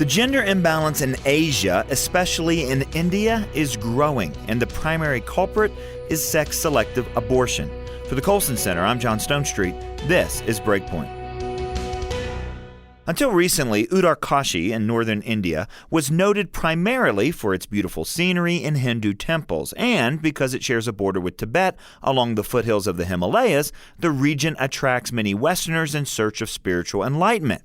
The gender imbalance in Asia, especially in India, is growing, and the primary culprit is sex-selective abortion. For the Colson Center, I'm John Stonestreet. This is Breakpoint. Until recently, Uttarkashi in northern India was noted primarily for its beautiful scenery and Hindu temples, and because it shares a border with Tibet along the foothills of the Himalayas, the region attracts many Westerners in search of spiritual enlightenment.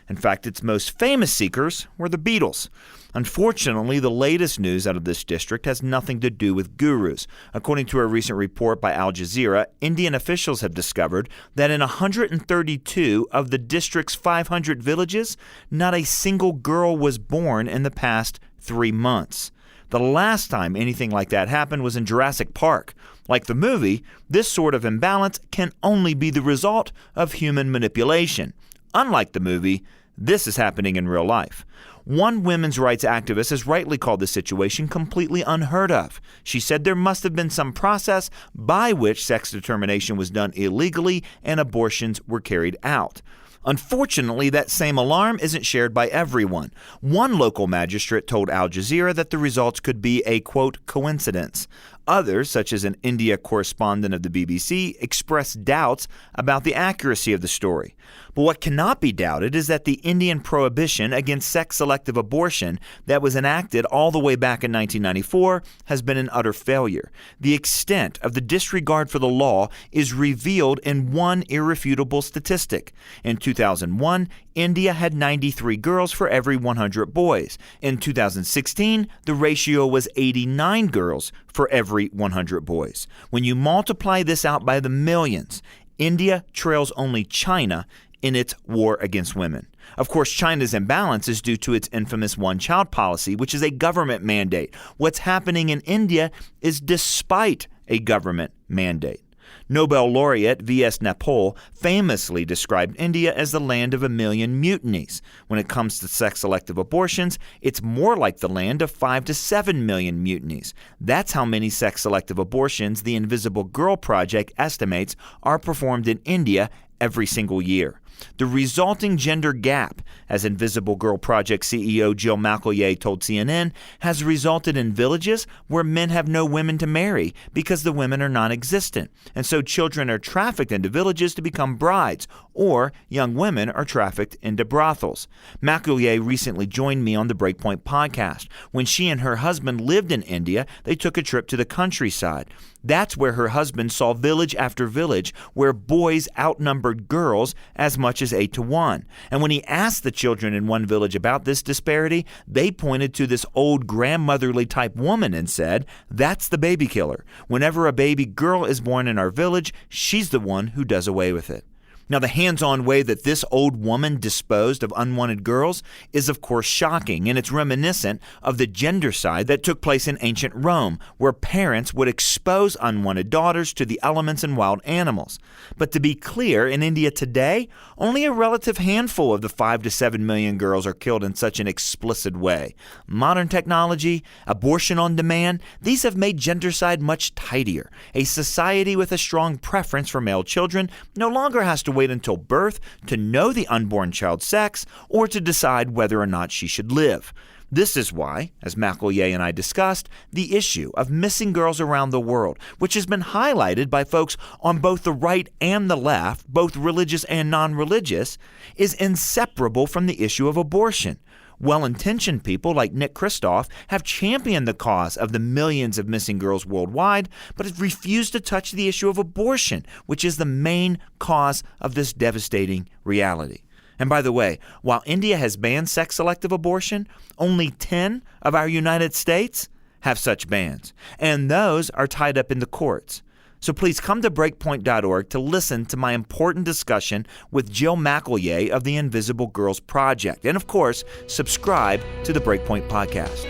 In fact, its most famous seekers were the Beatles. Unfortunately, the latest news out of this district has nothing to do with gurus. According to a recent report by Al Jazeera, Indian officials have discovered that in 132 of the district's 500 villages, not a single girl was born in the past 3 months. The last time anything like that happened was in Jurassic Park. Like the movie, this sort of imbalance can only be the result of human manipulation. Unlike the movie, this is happening in real life. One women's rights activist has rightly called the situation completely unheard of. She said there must have been some process by which sex determination was done illegally and abortions were carried out. Unfortunately, that same alarm isn't shared by everyone. One local magistrate told Al Jazeera that the results could be a, quote, coincidence. Others, such as an India correspondent of the BBC, expressed doubts about the accuracy of the story. But what cannot be doubted is that the Indian prohibition against sex-selective abortion that was enacted all the way back in 1994 has been an utter failure. The extent of the disregard for the law is revealed in one irrefutable statistic. In 2001, India had 93 girls for every 100 boys. In 2016, the ratio was 89 girls for every 100 boys. When you multiply this out by the millions, India trails only China in its war against women. Of course, China's imbalance is due to its infamous one-child policy, which is a government mandate. What's happening in India is despite a government mandate. Nobel laureate V.S. Naipaul famously described India as the land of 1 million mutinies. When it comes to sex-selective abortions, it's more like the land of 5 to 7 million mutinies. That's how many sex-selective abortions the Invisible Girl Project estimates are performed in India every single year. The resulting gender gap, as Invisible Girl Project CEO Jill McElroy told CNN, has resulted in villages where men have no women to marry because the women are non-existent, and so children are trafficked into villages to become brides, or young women are trafficked into brothels. McElroy recently joined me on the Breakpoint podcast. When she and her husband lived in India, they took a trip to the countryside. That's where her husband saw village after village where boys outnumbered girls as much as 8 to 1. And when he asked the children in one village about this disparity, they pointed to this old grandmotherly type woman and said, "That's the baby killer. Whenever a baby girl is born in our village, she's the one who does away with it." Now, the hands-on way that this old woman disposed of unwanted girls is, of course, shocking, and it's reminiscent of the gendercide that took place in ancient Rome, where parents would expose unwanted daughters to the elements and wild animals. But to be clear, in India today, only a relative handful of the 5 to 7 million girls are killed in such an explicit way. Modern technology, abortion on demand, these have made gendercide much tidier. A society with a strong preference for male children no longer has to wait until birth to know the unborn child's sex or to decide whether or not she should live. This is why, as McElroy and I discussed, the issue of missing girls around the world, which has been highlighted by folks on both the right and the left, both religious and non-religious, is inseparable from the issue of abortion. Well-intentioned people like Nick Kristof have championed the cause of the millions of missing girls worldwide, but have refused to touch the issue of abortion, which is the main cause of this devastating reality. And by the way, while India has banned sex-selective abortion, only 10 of our United States have such bans, and those are tied up in the courts. So please come to Breakpoint.org to listen to my important discussion with Jill McElroy of the Invisible Girls Project. And of course, subscribe to the Breakpoint podcast.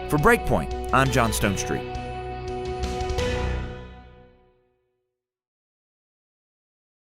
For Breakpoint, I'm John Stonestreet.